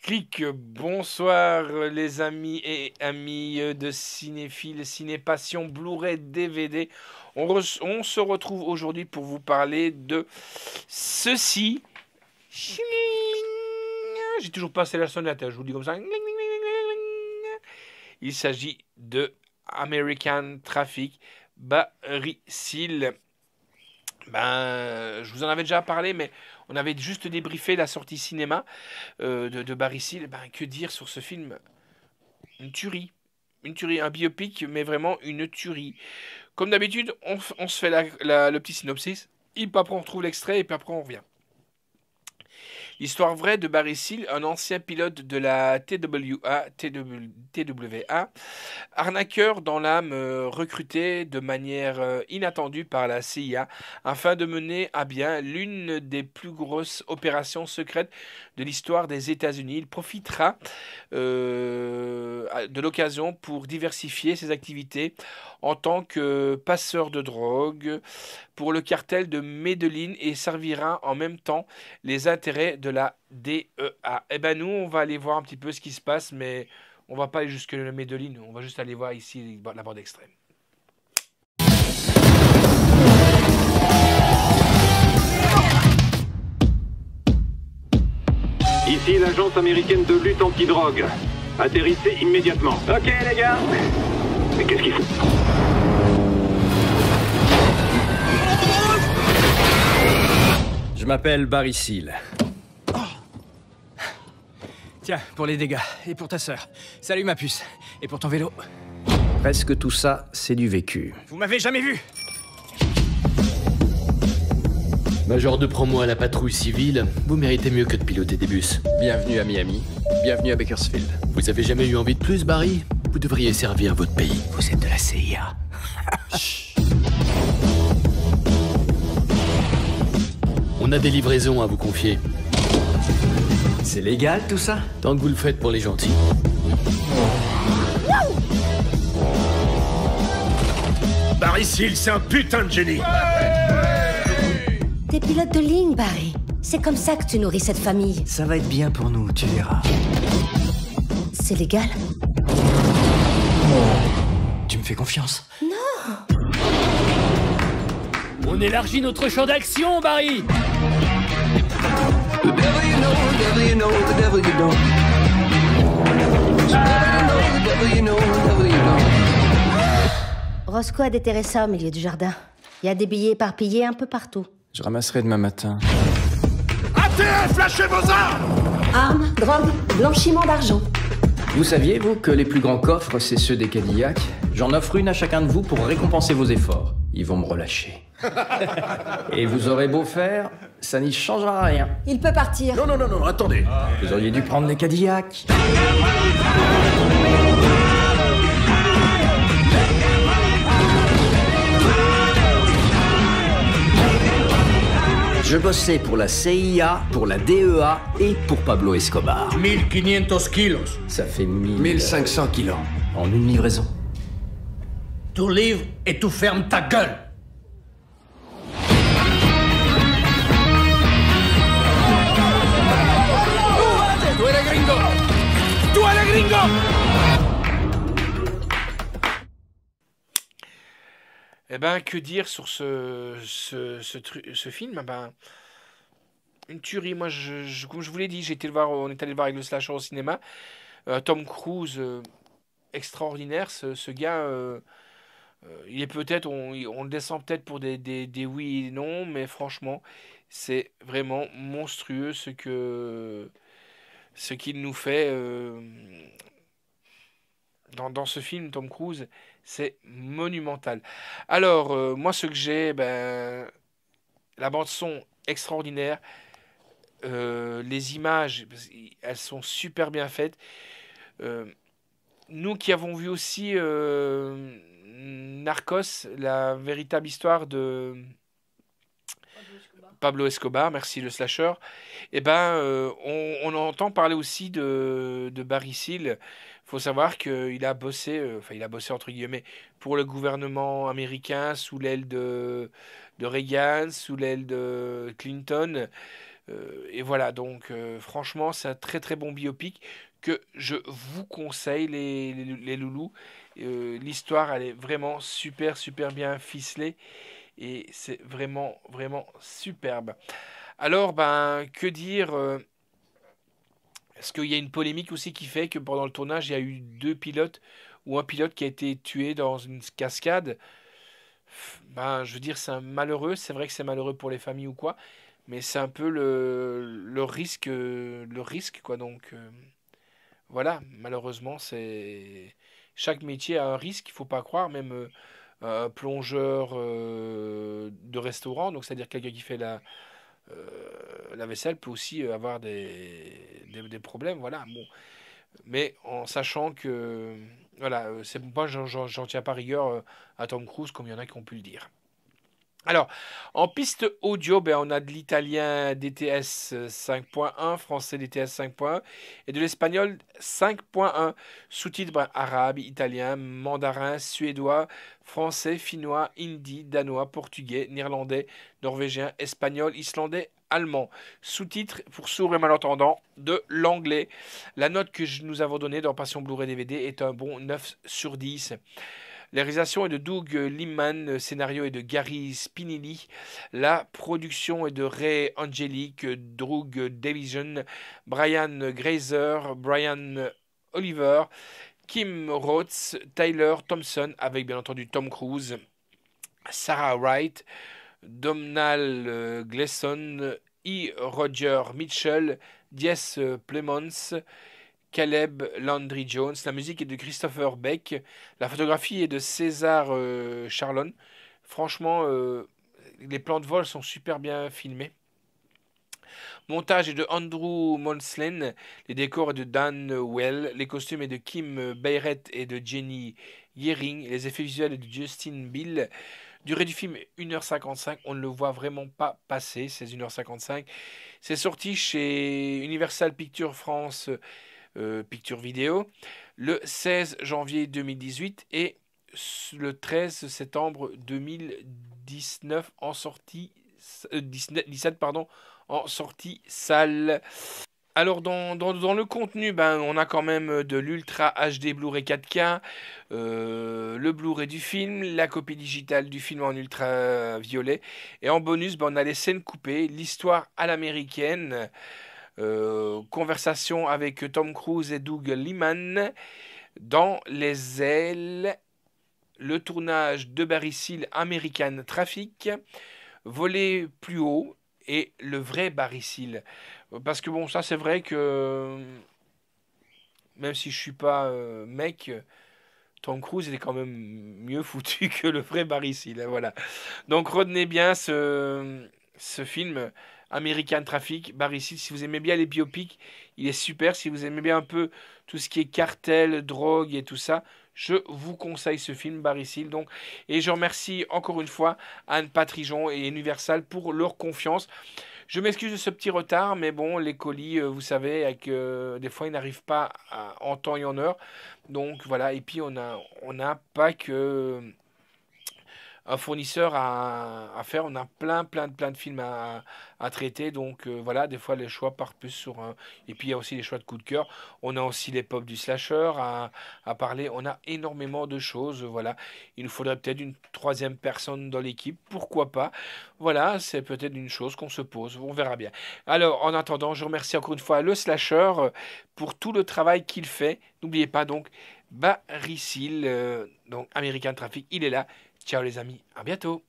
Clic, bonsoir les amis et amis de cinéphiles, cinépassion, Blu-ray, DVD. On se retrouve aujourd'hui pour vous parler de ceci. J'ai toujours passé la sonnette, je vous le dis comme ça. Il s'agit de American Traffic, Barry Seal. Je vous en avais déjà parlé, mais on avait juste débriefé la sortie cinéma de Barry Seal. Que dire sur ce film? Une tuerie. Une tuerie, un biopic, mais vraiment une tuerie. Comme d'habitude, on se fait le petit synopsis. Et puis après, on retrouve l'extrait et puis après, on revient. L'histoire vraie de Barry Seal, un ancien pilote de la TWA, arnaqueur dans l'âme, recruté de manière inattendue par la CIA afin de mener à bien l'une des plus grosses opérations secrètes de l'histoire des États-Unis. Il profitera de l'occasion pour diversifier ses activités en tant que passeur de drogue pour le cartel de Medellín et servira en même temps les intérêts de la DEA. Nous, on va aller voir un petit peu ce qui se passe, mais on va pas aller jusque le Medellín, on va juste aller voir ici la bande extrême. Ici l'agence américaine de lutte anti-drogue. Atterrissez immédiatement. Ok les gars. Mais qu'est-ce qu'il faut? Je m'appelle Barry Seal. Tiens, pour les dégâts. Et pour ta sœur. Salut ma puce. Et pour ton vélo. Presque tout ça, c'est du vécu. Vous m'avez jamais vu! Major de promo à la patrouille civile, vous méritez mieux que de piloter des bus. Bienvenue à Miami. Bienvenue à Bakersfield. Vous avez jamais eu envie de plus, Barry? Vous devriez servir votre pays. Vous êtes de la CIA. On a des livraisons à vous confier. C'est légal tout ça? Tant que vous le faites pour les gentils. Barry Seal, c'est un putain de génie. T'es pilote de ligne, Barry. C'est comme ça que tu nourris cette famille. Ça va être bien pour nous, tu verras. C'est légal? Tu me fais confiance? On élargit notre champ d'action, Barry! Roscoe a déterré ça au milieu du jardin. Il y a des billets éparpillés un peu partout. Je ramasserai demain matin. ATF, lâchez vos armes! Armes, drogue, blanchiment d'argent. Vous saviez, vous, que les plus grands coffres, c'est ceux des Cadillacs? J'en offre une à chacun de vous pour récompenser vos efforts. Ils vont me relâcher. Et vous aurez beau faire, ça n'y changera rien. Il peut partir. Non, attendez. Vous auriez dû prendre les Cadillacs. Je bossais pour la CIA, pour la DEA et pour Pablo Escobar. 1500 kilos. Ça fait 1500 kilos. en une livraison. Tu livres et tu fermes ta gueule. Que dire sur ce film? Une tuerie. Moi, comme je vous l'ai dit, j'ai été le voir, on est allé le voir avec le slasher au cinéma. Tom Cruise, extraordinaire. Ce gars, il est peut-être, on le descend peut-être pour des oui et non, mais franchement, c'est vraiment monstrueux ce qu'il nous fait dans ce film. Tom Cruise, c'est monumental. Alors, moi, ce que j'ai, la bande son extraordinaire. Les images, elles sont super bien faites. Nous qui avons vu aussi Narcos, la véritable histoire de Pablo Escobar, merci le slasher, on entend parler aussi de Barry Seal. Il faut savoir qu'il a bossé, il a bossé entre guillemets, pour le gouvernement américain sous l'aile de Reagan, sous l'aile de Clinton. Et voilà, donc franchement, c'est un très très bon biopic que je vous conseille, les loulous. L'histoire, elle est vraiment super super bien ficelée et c'est vraiment vraiment superbe. Alors, ben, que dire est-ce qu'il y a une polémique aussi qui fait que pendant le tournage, il y a eu deux pilotes ou un pilote qui a été tué dans une cascade? Ben, je veux dire, c'est un malheureux. C'est vrai que c'est malheureux pour les familles ou quoi, mais c'est un peu le risque, quoi. Donc, voilà, malheureusement, c'est chaque métier a un risque. Il faut pas croire, même plongeur de restaurant, donc c'est-à-dire quelqu'un qui fait la vaisselle peut aussi avoir des problèmes, voilà. Bon, mais en sachant que, voilà, c'est moi, j'en tiens pas rigueur à Tom Cruise comme il y en a qui ont pu le dire. Alors, en piste audio, ben, on a de l'italien DTS 5.1, français DTS 5.1 et de l'espagnol 5.1, sous-titres ben, arabe, italien, mandarin, suédois, français, finnois, hindi, danois, portugais, néerlandais, norvégien, espagnol, islandais, allemand. Sous-titres pour sourds et malentendants de l'anglais. La note que nous avons donnée dans Passion Blu-ray DVD est un bon 9 sur 10. La réalisation est de Doug Liman, le scénario est de Gary Spinelli, la production est de Ray Angelique, Doug Davison, Brian Grazer, Brian Oliver, Kim Rhodes, Tyler Thompson, avec bien entendu Tom Cruise, Sarah Wright, Domhnall Gleeson, E. Roger Mitchell, Jess Plemons, Caleb Landry Jones. La musique est de Christopher Beck. La photographie est de César Charlon. Franchement, les plans de vol sont super bien filmés. Montage est de Andrew Monslen. Les décors est de Dan Well. Les costumes est de Kim Bayret et de Jenny Yering. Les effets visuels est de Justin Bill. Durée du film 1h55. On ne le voit vraiment pas passer. C'est 1h55. C'est sorti chez Universal Pictures France. Picture vidéo, le 16 janvier 2018 et le 13 septembre 2019 en sortie 17 pardon, en sortie salle. Alors dans le contenu, ben, on a quand même de l'Ultra HD Blu-ray 4K, le Blu-ray du film, la copie digitale du film en ultraviolet et en bonus, ben, on a les scènes coupées, l'histoire à l'américaine. Conversation avec Tom Cruise et Doug Liman dans les ailes, le tournage de Barry Seal American Traffic, voler plus haut et le vrai Barry Seal. Parce que bon, ça c'est vrai que même si je suis pas mec, Tom Cruise il est quand même mieux foutu que le vrai Barry Seal. Voilà. Donc retenez bien ce film. American Traffic, Barry Seal. Si vous aimez bien les biopics, il est super. Si vous aimez bien un peu tout ce qui est cartel, drogue et tout ça, je vous conseille ce film, Barry Seal. Donc, et je remercie encore une fois Anne Patrijon et Universal pour leur confiance. Je m'excuse de ce petit retard, mais bon, les colis, vous savez, avec, des fois, ils n'arrivent pas en temps et en heure. Donc voilà, et puis on n'a pas que un fournisseur à faire. On a plein de films à traiter. Donc voilà, des fois les choix partent plus sur un. Et puis il y a aussi les choix de coup de cœur. On a aussi les pop du slasher à parler. On a énormément de choses. Voilà. Il nous faudrait peut-être une troisième personne dans l'équipe. Pourquoi pas? Voilà, c'est peut-être une chose qu'on se pose. On verra bien. Alors en attendant, je remercie encore une fois le slasher pour tout le travail qu'il fait. N'oubliez pas donc Barry Seal, donc American Traffic, il est là. Ciao les amis, à bientôt.